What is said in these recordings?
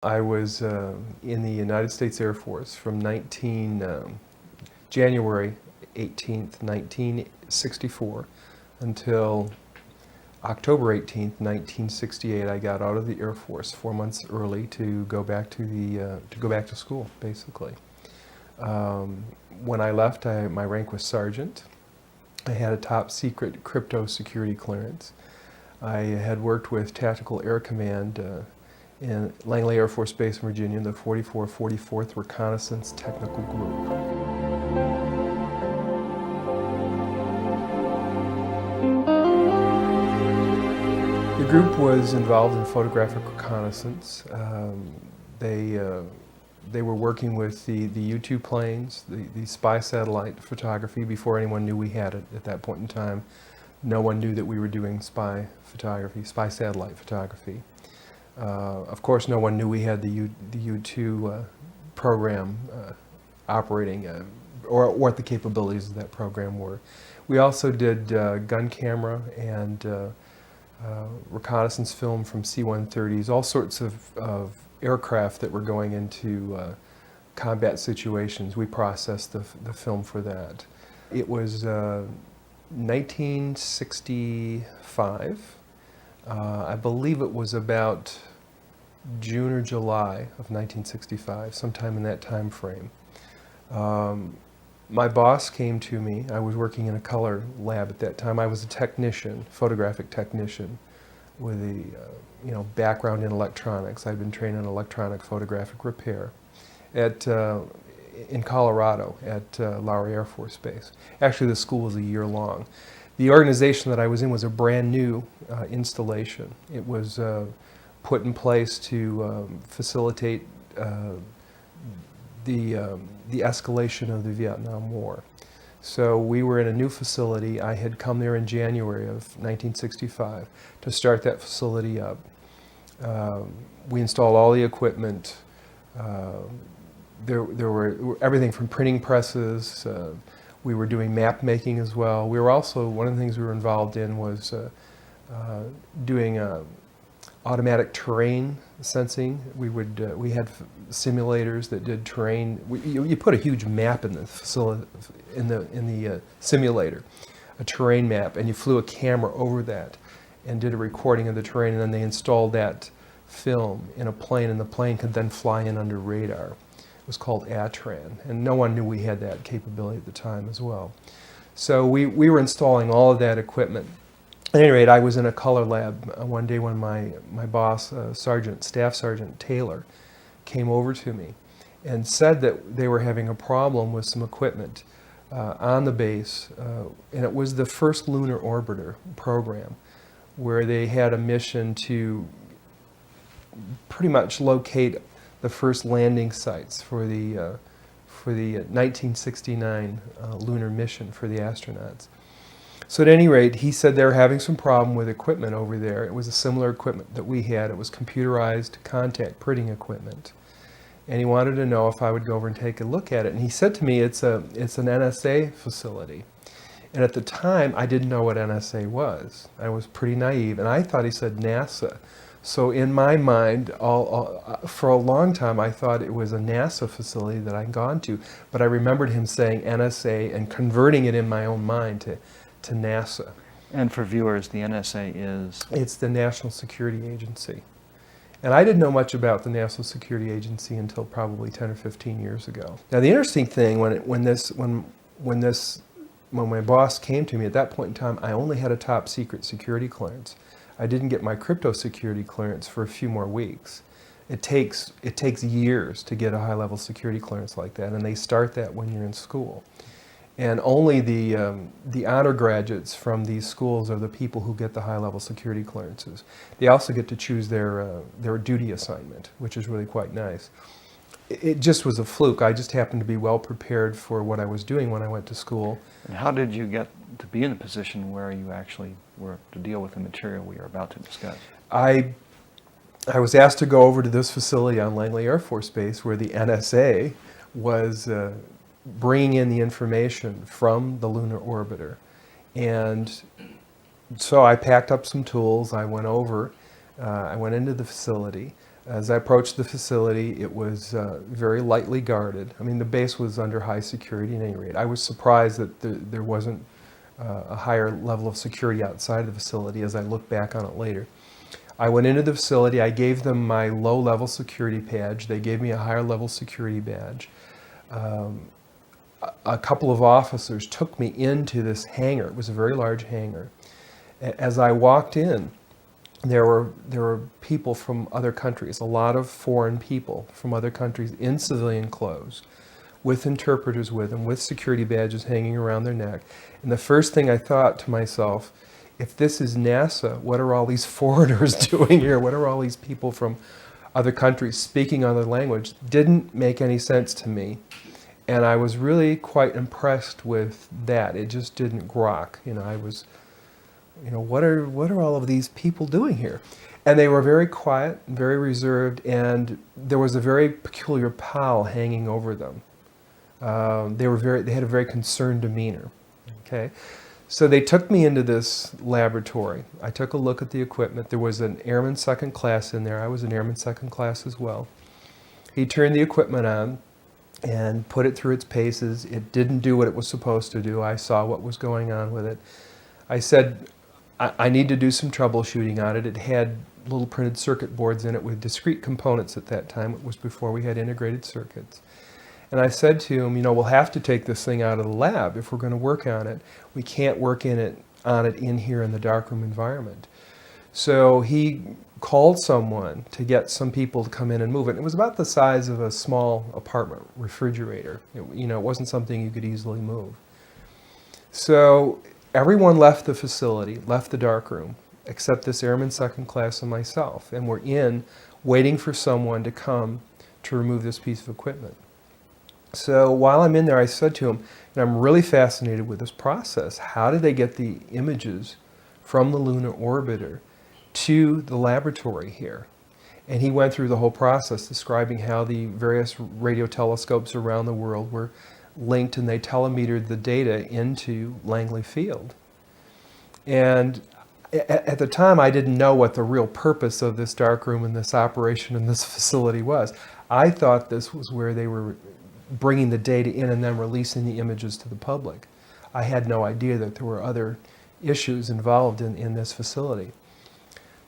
I was in the United States Air Force from January 18th, 1964 until October 18th, 1968. I got out of the Air Force 4 months early to go back to school, basically. When I left, my rank was sergeant. I had a top secret crypto security clearance. I had worked with Tactical Air Command in Langley Air Force Base in Virginia, the 44th Reconnaissance Technical Group. The group was involved in photographic reconnaissance. They were working with the U-2 planes, the spy satellite photography before anyone knew we had it at that point in time. No one knew that we were doing spy photography, spy satellite photography. Of course, no one knew we had the U-2 program operating, or what the capabilities of that program were. We also did gun camera and reconnaissance film from C-130s, all sorts of aircraft that were going into combat situations. We processed the film for that. It was 1965. I believe it was about June or July of 1965, sometime in that time frame. My boss came to me. I was working in a color lab at that time. I was a technician, photographic technician, with a background in electronics. I'd been trained in electronic photographic repair in Colorado at Lowry Air Force Base. Actually, the school was a year long. The organization that I was in was a brand new installation. It was put in place to facilitate the escalation of the Vietnam War. So we were in a new facility. I had come there in January of 1965 to start that facility up. We installed all the equipment. There were everything from printing presses. We were doing map making as well. We were also, one of the things we were involved in was doing automatic terrain sensing. We had simulators that did terrain. You put a huge map in the facility, in the simulator, a terrain map, and you flew a camera over that and did a recording of the terrain, and then they installed that film in a plane, and the plane could then fly in under radar. It was called ATRAN, and no one knew we had that capability at the time as well. So we were installing all of that equipment. At any rate, I was in a color lab one day when my boss, Staff Sergeant Taylor, came over to me and said that they were having a problem with some equipment on the base, and it was the first lunar orbiter program, where they had a mission to pretty much locate the first landing sites for the 1969 lunar mission for the astronauts. So at any rate, he said they were having some problem with equipment over there. It was a similar equipment that we had. It was computerized contact printing equipment. And he wanted to know if I would go over and take a look at it. And he said to me, it's an NSA facility. And at the time, I didn't know what NSA was. I was pretty naive, and I thought he said NASA. So in my mind, for a long time, I thought it was a NASA facility that I'd gone to. But I remembered him saying NSA and converting it in my own mind to NASA. And for viewers, the NSA is? It's the National Security Agency. And I didn't know much about the National Security Agency until probably 10 or 15 years ago. Now the interesting thing, when my boss came to me at that point in time, I only had a top secret security clearance. I didn't get my crypto security clearance for a few more weeks. It takes years to get a high-level security clearance like that, and they start that when you're in school. And only the honor graduates from these schools are the people who get the high-level security clearances. They also get to choose their duty assignment, which is really quite nice. It just was a fluke. I just happened to be well prepared for what I was doing when I went to school. And how did you get to be in a position where you actually were to deal with the material we are about to discuss? I was asked to go over to this facility on Langley Air Force Base where the NSA was bringing in the information from the lunar orbiter. And so I packed up some tools. I went over. I went into the facility. As I approached the facility, it was very lightly guarded. I mean, the base was under high security at any rate. I was surprised that there wasn't a higher level of security outside of the facility as I look back on it later. I went into the facility, I gave them my low-level security badge, they gave me a higher-level security badge. A couple of officers took me into this hangar. It was a very large hangar. As I walked in, there were people from other countries, a lot of foreign people from other countries in civilian clothes, with interpreters with them, with security badges hanging around their neck. And the first thing I thought to myself, if this is NASA, what are all these foreigners doing here? What are all these people from other countries speaking other language? Didn't make any sense to me. And I was really quite impressed with that. It just didn't grok. I was, what are all of these people doing here? And they were very quiet, very reserved, and there was a very peculiar pall hanging over them. They had a very concerned demeanor. Okay, so they took me into this laboratory. I took a look at the equipment. There was an airman second class in there. I was an airman second class as well. He turned the equipment on and put it through its paces. It didn't do what it was supposed to do. I saw what was going on with it. I said, I need to do some troubleshooting on it. It had little printed circuit boards in it with discrete components at that time. It was before we had integrated circuits. And I said to him, we'll have to take this thing out of the lab if we're going to work on it. We can't work on it in here in the darkroom environment. So he called someone to get some people to come in and move it. It was about the size of a small apartment refrigerator. It wasn't something you could easily move. So everyone left the facility, left the darkroom, except this airman second class and myself. And we're waiting for someone to come to remove this piece of equipment. So while I'm in there, I said to him, and I'm really fascinated with this process. How did they get the images from the lunar orbiter to the laboratory here? And he went through the whole process describing how the various radio telescopes around the world were linked and they telemetered the data into Langley Field. And at the time, I didn't know what the real purpose of this darkroom and this operation in this facility was. I thought this was where they were bringing the data in and then releasing the images to the public. I had no idea that there were other issues involved in this facility.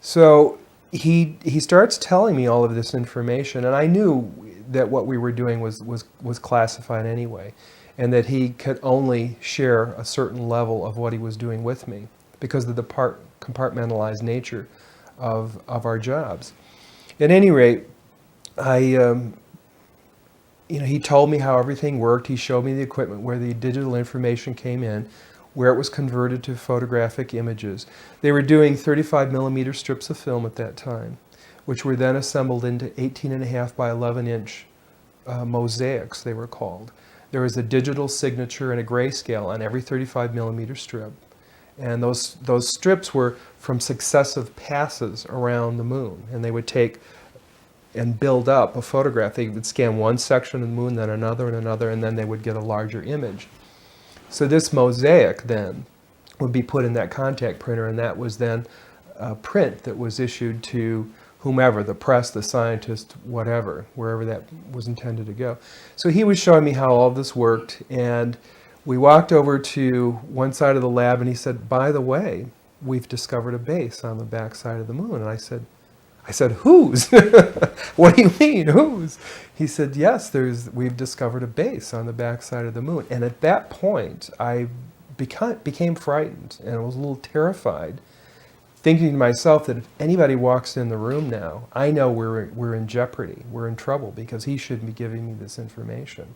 So he starts telling me all of this information, and I knew that what we were doing was classified anyway, and that he could only share a certain level of what he was doing with me because of the compartmentalized nature of our jobs. At any rate, he told me how everything worked. He showed me the equipment where the digital information came in, where it was converted to photographic images. They were doing 35 millimeter strips of film at that time, which were then assembled into 18.5 by 11 inch mosaics, they were called. There was a digital signature and a grayscale on every 35 millimeter strip. And those strips were from successive passes around the moon. And they would take and build up a photograph. They would scan one section of the moon, then another and another, and then they would get a larger image. So this mosaic then would be put in that contact printer, and that was then a print that was issued to whomever, the press, the scientist, whatever, wherever that was intended to go. So he was showing me how all this worked, and we walked over to one side of the lab, and he said, by the way, we've discovered a base on the back side of the moon. And I said, whose? What do you mean, whose? He said, yes, we've discovered a base on the backside of the moon. And at that point, I became frightened, and I was a little terrified, thinking to myself that if anybody walks in the room now, I know we're in jeopardy, we're in trouble, because he shouldn't be giving me this information.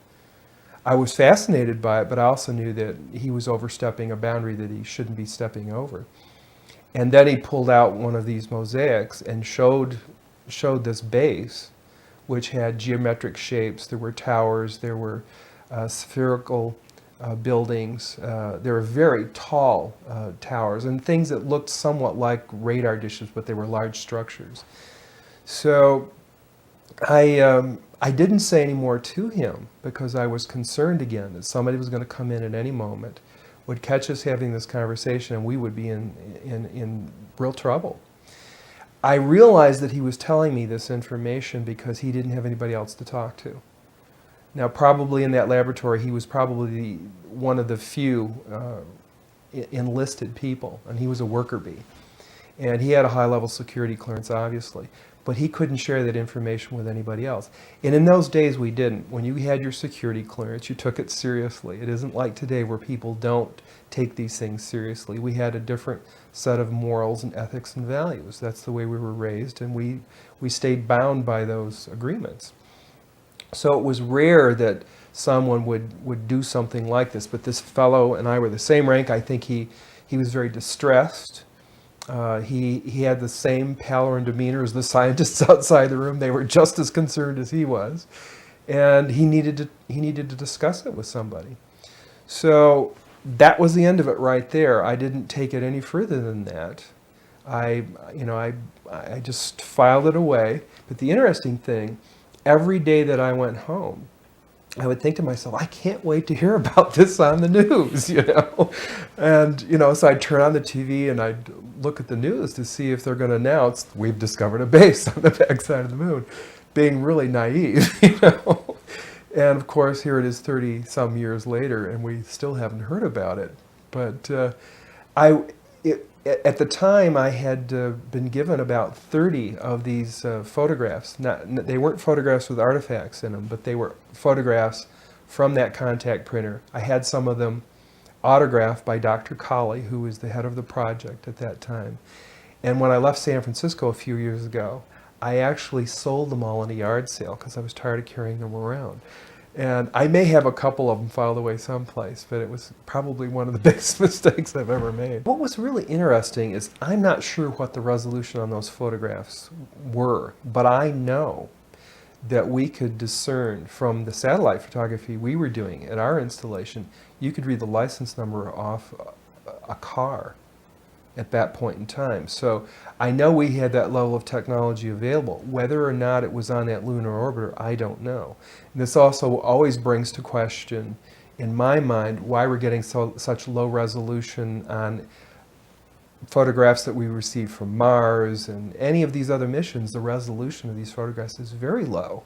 I was fascinated by it, but I also knew that he was overstepping a boundary that he shouldn't be stepping over. And then he pulled out one of these mosaics and showed this base, which had geometric shapes. There were towers, there were spherical buildings, there were very tall towers, and things that looked somewhat like radar dishes, but they were large structures. So I didn't say any more to him because I was concerned again that somebody was going to come in at any moment, would catch us having this conversation, and we would be in real trouble. I realized that he was telling me this information because he didn't have anybody else to talk to. Now, probably in that laboratory, he was probably one of the few enlisted people, and he was a worker bee. And he had a high-level security clearance, obviously, but he couldn't share that information with anybody else. And in those days, we didn't. When you had your security clearance, you took it seriously. It isn't like today where people don't take these things seriously. We had a different set of morals and ethics and values. That's the way we were raised, and we stayed bound by those agreements. So it was rare that someone would do something like this, but this fellow and I were the same rank. I think he was very distressed. He had the same pallor and demeanor as the scientists outside the room. They were just as concerned as he was, and he needed to discuss it with somebody. So that was the end of it right there. I didn't take it any further than that. I just filed it away. But the interesting thing, every day that I went home, I would think to myself, I can't wait to hear about this on the news, And, so I'd turn on the TV and I'd look at the news to see if they're going to announce, we've discovered a base on the backside of the moon, being really naive, And of course, here it is 30-some years later, and we still haven't heard about it. But at the time, I had been given about 30 of these photographs. They weren't photographs with artifacts in them, but they were photographs from that contact printer. I had some of them autographed by Dr. Colley, who was the head of the project at that time. And when I left San Francisco a few years ago, I actually sold them all in a yard sale because I was tired of carrying them around. And I may have a couple of them filed away someplace, but it was probably one of the biggest mistakes I've ever made. What was really interesting is I'm not sure what the resolution on those photographs were, but I know that we could discern from the satellite photography we were doing at our installation, you could read the license number off a car at that point in time. So I know we had that level of technology available. Whether or not it was on that lunar orbiter, I don't know. And this also always brings to question, in my mind, why we're getting such low resolution on photographs that we receive from Mars and any of these other missions. The resolution of these photographs is very low,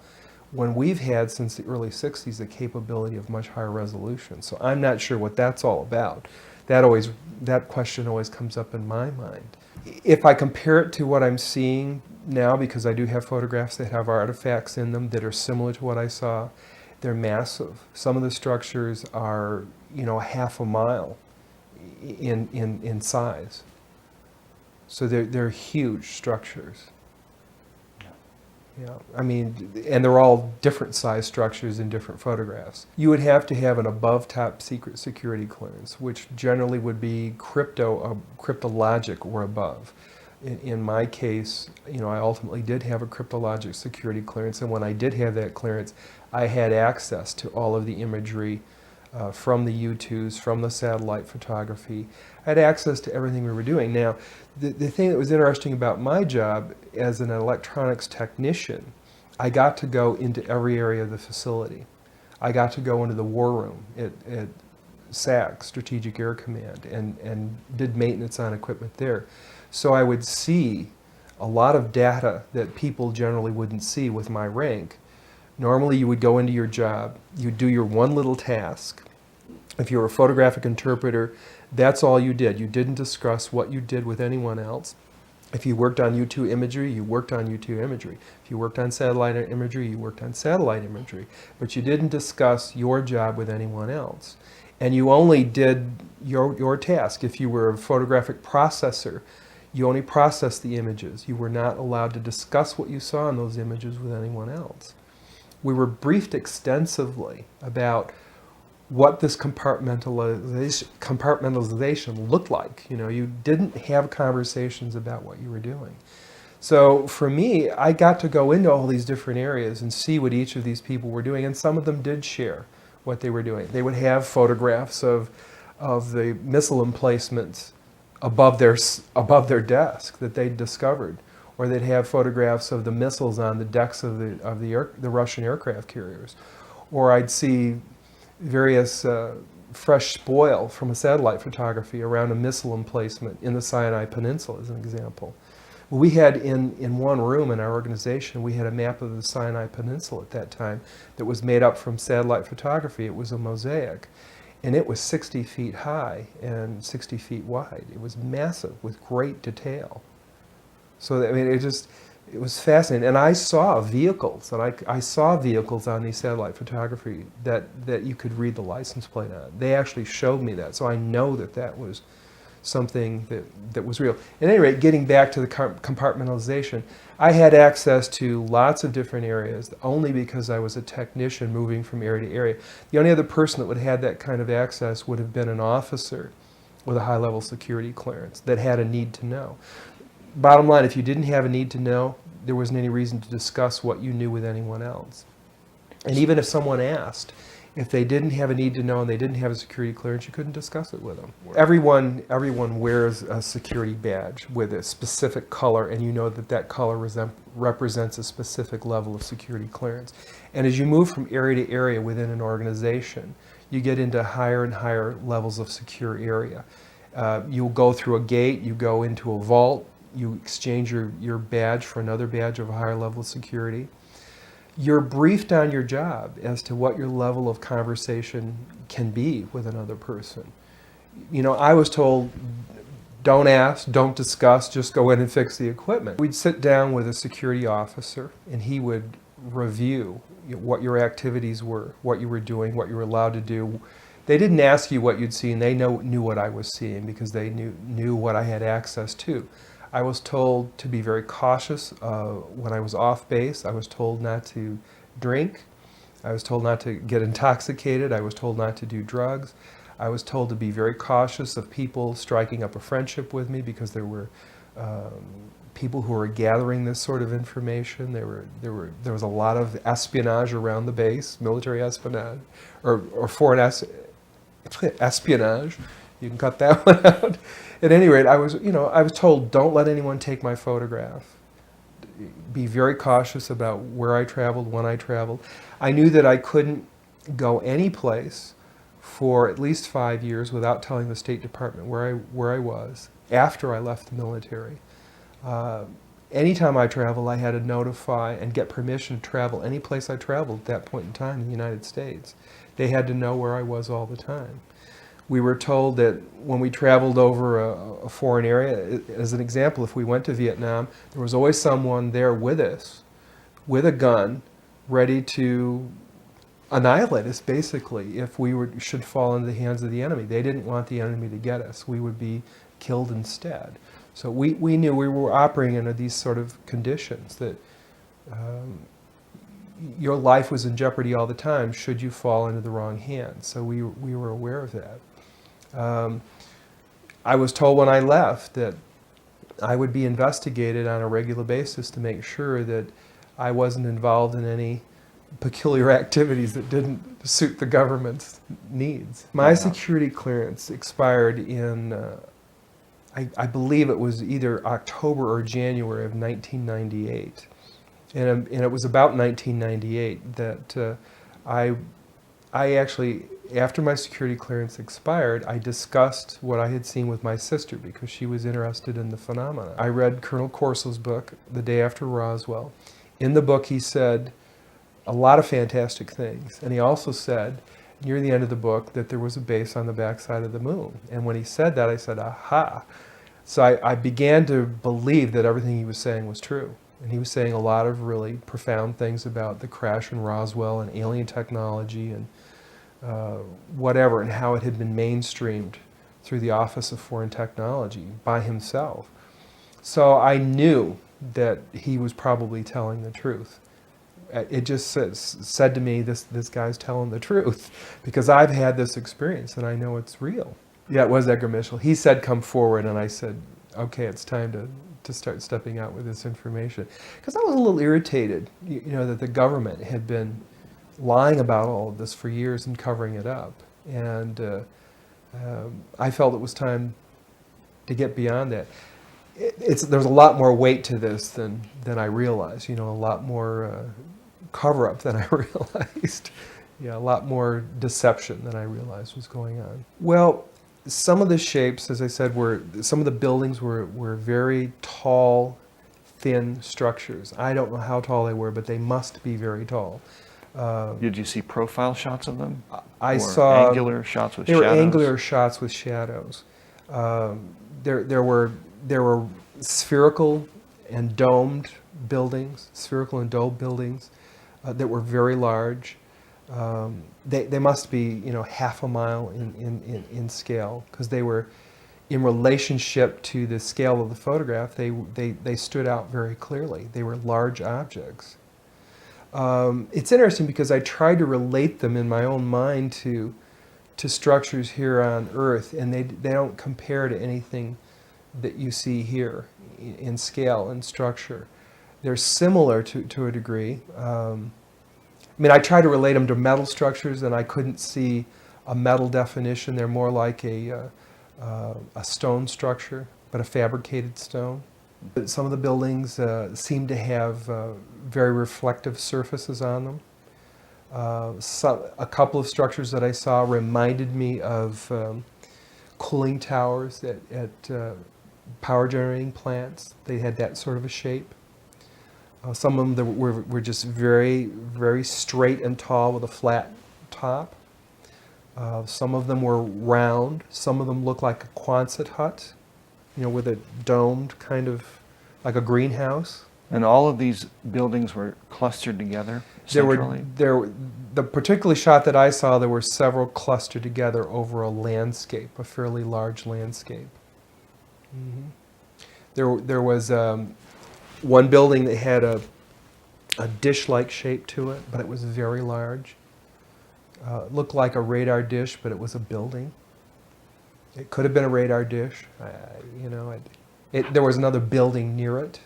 when we've had since the early 60s the capability of much higher resolution. So I'm not sure what that's all about. That question always comes up in my mind. If I compare it to what I'm seeing now, because I do have photographs that have artifacts in them that are similar to what I saw, they're massive. Some of the structures are, half a mile in size. So they're huge structures. Yeah, and they're all different size structures in different photographs. You would have to have an above top secret security clearance, which generally would be cryptologic or above. In my case, I ultimately did have a cryptologic security clearance, and when I did have that clearance, I had access to all of the imagery from the U-2s, from the satellite photography. I had access to everything we were doing. Now, the thing that was interesting about my job as an electronics technician, I got to go into every area of the facility. I got to go into the war room at SAC, Strategic Air Command, and did maintenance on equipment there. So I would see a lot of data that people generally wouldn't see with my rank. Normally you would go into your job, you'd do your one little task. If you were a photographic interpreter, that's all you did. You didn't discuss what you did with anyone else. If you worked on U2 imagery, you worked on U2 imagery. If you worked on satellite imagery, you worked on satellite imagery. But you didn't discuss your job with anyone else. And you only did your task. If you were a photographic processor, you only processed the images. You were not allowed to discuss what you saw in those images with anyone else. We were briefed extensively about what this compartmentalization looked like. You didn't have conversations about what you were doing. So for me, I got to go into all these different areas and see what each of these people were doing, and some of them did share what they were doing. They would have photographs of the missile emplacements above their desk that they'd discovered, or they'd have photographs of the missiles on the decks of the Russian aircraft carriers, or I'd see various fresh spoil from a satellite photography around a missile emplacement in the Sinai Peninsula, as an example. Well, we had in one room in our organization, we had a map of the Sinai Peninsula at that time that was made up from satellite photography. It was a mosaic. And it was 60 feet high and 60 feet wide. It was massive with great detail. So, I mean, it was fascinating. And I saw vehicles, and I saw vehicles on these satellite photography that you could read the license plate on. They actually showed me that, so I know that that was something that was real. At any rate, getting back to the compartmentalization, I had access to lots of different areas only because I was a technician moving from area to area. The only other person that would have had that kind of access would have been an officer with a high-level security clearance that had a need to know. Bottom line, if you didn't have a need to know, there wasn't any reason to discuss what you knew with anyone else. And even if someone asked, if they didn't have a need to know and they didn't have a security clearance, you couldn't discuss it with them. Everyone wears a security badge with a specific color, and you know that that color represents a specific level of security clearance. And as you move from area to area within an organization, you get into higher and higher levels of secure area. You'll go through a gate, you go into a vault, you exchange your badge for another badge of a higher level of security. You're briefed on your job as to what your level of conversation can be with another person. You know, I was told, don't ask, don't discuss, just go in and fix the equipment. We'd sit down with a security officer and he would review what your activities were, what you were doing, what you were allowed to do. They didn't ask you what you'd seen, they knew what I was seeing because they knew what I had access to. I was told to be very cautious when I was off base. I was told not to drink. I was told not to get intoxicated. I was told not to do drugs. I was told to be very cautious of people striking up a friendship with me because there were people who were gathering this sort of information. There was a lot of espionage around the base, military espionage, or foreign espionage. You can cut that one out. At any rate, I was told, don't let anyone take my photograph. Be very cautious about where I traveled, when I traveled. I knew that I couldn't go any place for at least 5 years without telling the State Department where I was after I left the military. Anytime I traveled, I had to notify and get permission to travel any place I traveled at that point in time in the United States. They had to know where I was all the time. We were told that when we traveled over a foreign area, as an example, if we went to Vietnam, there was always someone there with us, with a gun, ready to annihilate us, basically, if we should fall into the hands of the enemy. They didn't want the enemy to get us. We would be killed instead. So we knew we were operating under these sort of conditions, that your life was in jeopardy all the time should you fall into the wrong hands. So we were aware of that. I was told when I left that I would be investigated on a regular basis to make sure that I wasn't involved in any peculiar activities that didn't suit the government's needs. My security clearance expired in, I believe it was either October or January of 1998. And it was about 1998 that I actually, after my security clearance expired, I discussed what I had seen with my sister because she was interested in the phenomena. I read Colonel Corso's book, The Day After Roswell. In the book, he said a lot of fantastic things. And he also said, near the end of the book, that there was a base on the backside of the moon. And when he said that, I said, aha. So I began to believe that everything he was saying was true. And he was saying a lot of really profound things about the crash in Roswell and alien technology and whatever, and how it had been mainstreamed through the Office of Foreign Technology by himself. So I knew that he was probably telling the truth. It just said to me, this guy's telling the truth, because I've had this experience and I know it's real. Yeah, it was Edgar Mitchell. He said, come forward, and I said, okay, it's time to start stepping out with this information. Because I was a little irritated, that the government had been lying about all of this for years and covering it up. And I felt it was time to get beyond that. There's a lot more weight to this than I realized, a lot more cover-up than I realized. Yeah, a lot more deception than I realized was going on. Well, some of the shapes, as I said, some of the buildings were very tall thin structures. I don't know how tall they were, but they must be very tall. Did you see profile shots of them? I or saw angular shots with they shadows? were angular shots with shadows. There were spherical and domed buildings, that were very large. They must be, half a mile in scale, because they were, in relationship to the scale of the photograph, they stood out very clearly. They were large objects. It's interesting because I tried to relate them in my own mind to structures here on Earth, and they don't compare to anything that you see here in scale and structure. They're similar to a degree. I tried to relate them to metal structures, and I couldn't see a metal definition. They're more like a stone structure, but a fabricated stone. Some of the buildings seem to have very reflective surfaces on them. A couple of structures that I saw reminded me of cooling towers at power generating plants. They had that sort of a shape. Some of them were just very, very straight and tall with a flat top. Some of them were round. Some of them looked like a Quonset hut, with a domed kind of, like a greenhouse. And all of these buildings were clustered together centrally? The particular shot that I saw, there were several clustered together over a landscape, a fairly large landscape. Mm-hmm. There was one building that had a dish-like shape to it, but it was very large. It looked like a radar dish, but it was a building. It could have been a radar dish. There was another building near it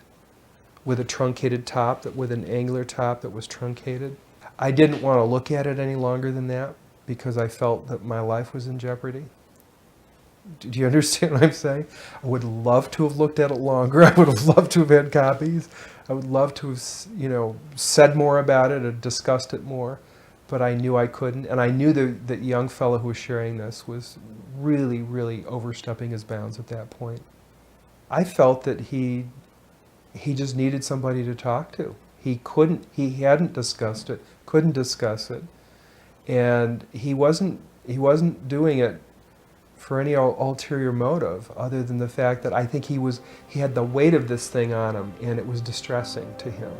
with a truncated top, with an angular top that was truncated. I didn't want to look at it any longer than that because I felt that my life was in jeopardy. Do you understand what I'm saying? I would love to have looked at it longer. I would have loved to have had copies. I would love to have, said more about it or discussed it more, but I knew I couldn't. And I knew the young fellow who was sharing this was really, really overstepping his bounds at that point. I felt that he just needed somebody to talk to. He hadn't discussed it, couldn't discuss it, and he wasn't doing it for any ulterior motive other than the fact that I think he had the weight of this thing on him, and it was distressing to him.